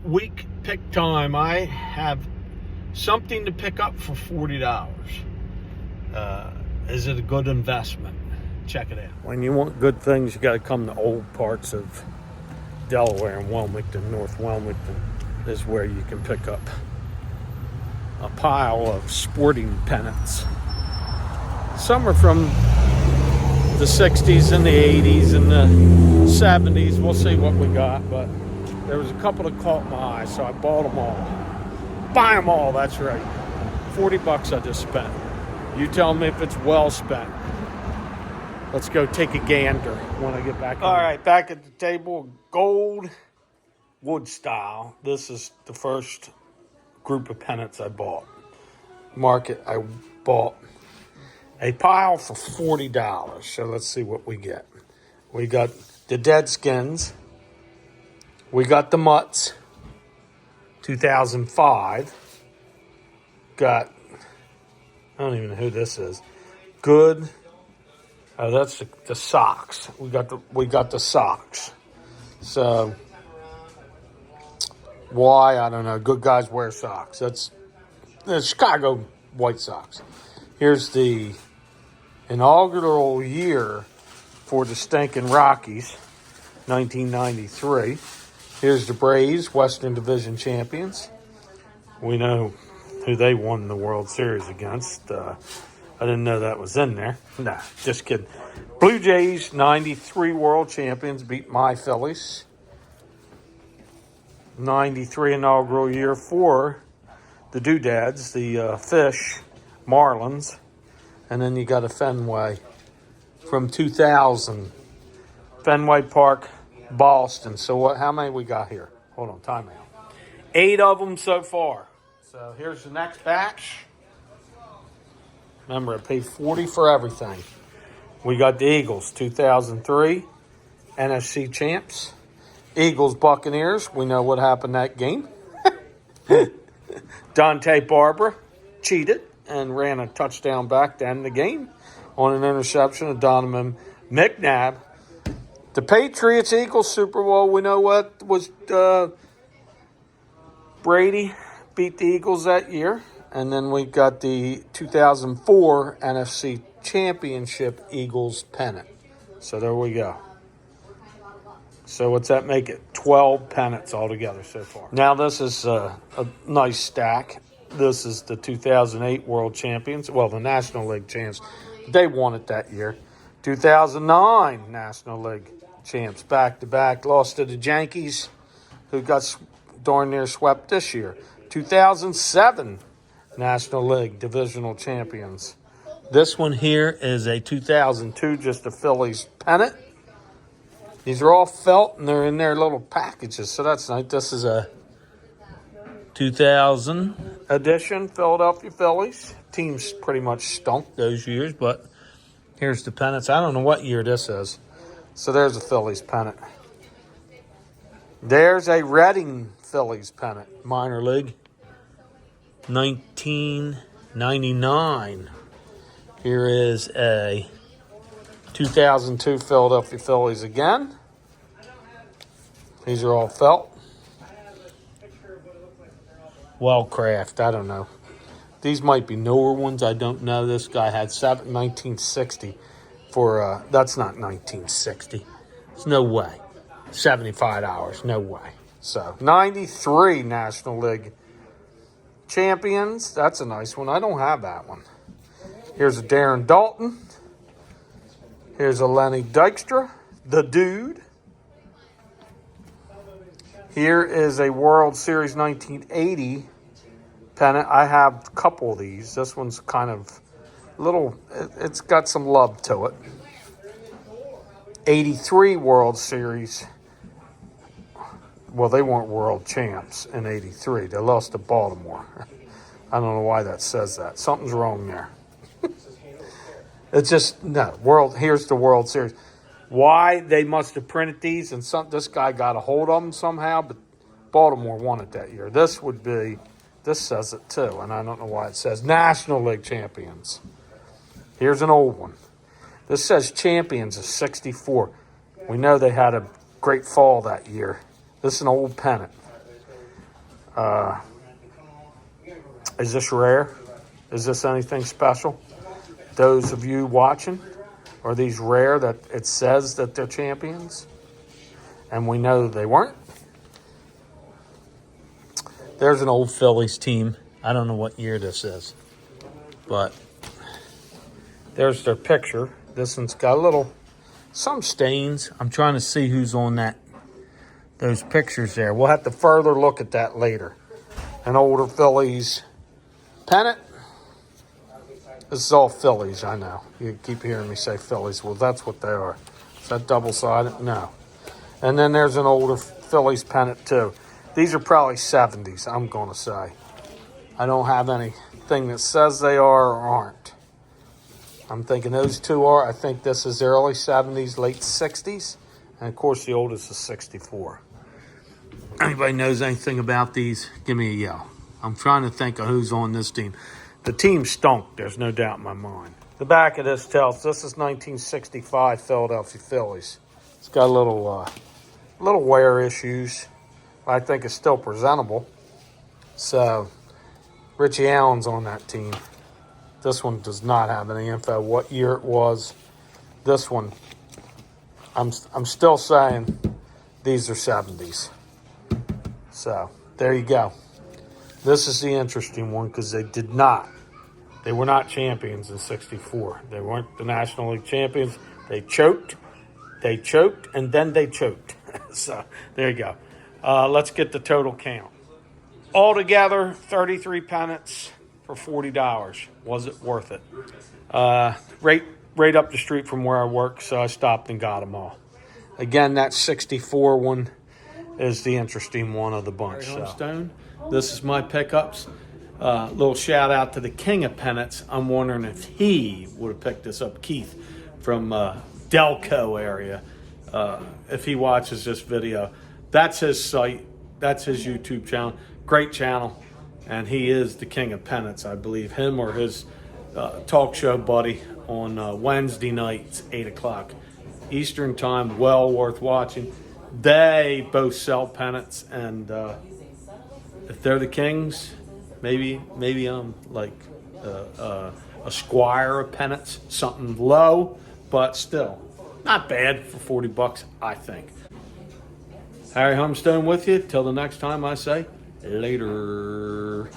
week pick time. I have something to pick up for $40. Is it a good investment? Check it out. When you want good things, you got to come to old parts of Delaware and Wilmington. North Wilmington is where you can pick up a pile of sporting pennants. Some are from the 60s and the 80s and the 70s. We'll see what we got, but there was a couple that caught my eye, so I bought them all. Buy them all, that's right. $40 I just spent. You tell me if it's well spent. Let's go take a gander when I get back. All right, back at the table, gold wood style. This is the first group of pennants I bought. Market, I bought a pile for $40. So let's see what we get. We got the Deadskins. We got the Mutts, 2005. Got, I don't even know who this is. Good. Oh, that's the socks. We got the socks. So why, I don't know. Good guys wear socks. That's the Chicago White Sox. Here's the inaugural year for the stinking Rockies, 1993. Here's the Braves, Western Division champions. We know who they won the World Series against. I didn't know that was in there. Nah, just kidding. Blue Jays, 93 world champions, beat my Phillies. 93 inaugural year for the Doodads, the Fish, Marlins. And then you got a Fenway from 2000. Fenway Park, Boston. So what? How many we got here? Hold on, time out. 8 of them so far. So here's the next batch. Remember, I paid $40 for everything. We got the Eagles, 2003 NFC champs. Eagles, Buccaneers. We know what happened that game. Dante Barber cheated and ran a touchdown back to end the game on an interception of Donovan McNabb. The Patriots, Eagles, Super Bowl. We know what was Brady beat the Eagles that year. And then we got the 2004 NFC Championship Eagles pennant. So there we go. So what's that make it? 12 pennants altogether so far. Now this is a nice stack. This is the 2008 World Champions. Well, the National League champs. They won it that year. 2009 National League champs back-to-back. Lost to the Yankees, who got darn near swept this year. 2007 National League Divisional Champions. This one here is a 2002, just a Phillies pennant. These are all felt, and they're in their little packages, so that's nice. This is a 2000 edition Philadelphia Phillies. Team's pretty much stunk those years, but here's the pennants. I don't know what year this is. So there's a Phillies pennant. There's a Reading Phillies pennant, minor league. 1999. Here is a 2002 Philadelphia Phillies again. These are all felt. Well-craft, I don't know. These might be newer ones. I don't know. This guy had 1960 for, that's not 1960. There's no way. $75, no way. So, 93 National League champions. That's a nice one. I don't have that one. Here's a Darren Dalton. Here's a Lenny Dykstra, the dude. Here is a World Series 1980 pennant. I have a couple of these. This one's kind of little, it's got some love to it. 83 World Series. Well, they weren't world champs in 83. They lost to Baltimore. I don't know why that says that. Something's wrong there. It's just, no, here's the World Series. Why they must have printed these, and this guy got a hold of them somehow, but Baltimore won it that year. This says it too, and I don't know why it says National League champions. Here's an old one. This says champions of 64. We know they had a great fall that year. This is an old pennant. Is this rare? Is this anything special? Those of you watching, are these rare that it says that they're champions? And we know they weren't. There's an old Phillies team. I don't know what year this is, but there's their picture. This one's got some stains. I'm trying to see who's on those pictures there. We'll have to further look at that later. An older Phillies pennant. This is all Phillies, I know. You keep hearing me say Phillies. Well, that's what they are. Is that double-sided? No. And then there's an older Phillies pennant, too. These are probably 70s, I'm going to say. I don't have anything that says they are or aren't. I'm thinking those two are. I think this is early 70s, late 60s. And, of course, the oldest is 64. Anybody knows anything about these, give me a yell. I'm trying to think of who's on this team. The team stunk, there's no doubt in my mind. The back of this tells this is 1965 Philadelphia Phillies. It's got a little wear issues. But I think it's still presentable. So, Richie Allen's on that team. This one does not have any info what year it was. This one, I'm still saying these are 70s. So, there you go. This is the interesting one because they were not champions in 64. They weren't the National League champions. They choked, and then they choked. So, there you go. Let's get the total count. Altogether, 33 pennants for $40. Was it worth it? Right up the street from where I work, so I stopped and got them all. Again, that 64 one is the interesting one of the bunch. Stone. This is my pickups. Little shout out to the king of pennants. I'm wondering if he would have picked this up, Keith, from Delco area. If he watches this video, that's his site. That's his YouTube channel. Great channel. And he is the king of pennants, I believe. Him or his talk show buddy on Wednesday nights, 8 o'clock Eastern time. Well worth watching. They both sell pennants, and if they're the kings, maybe I'm like a squire of pennants, something low, but still not bad for $40, I think. Harry Humstone with you. Till the next time, I say later.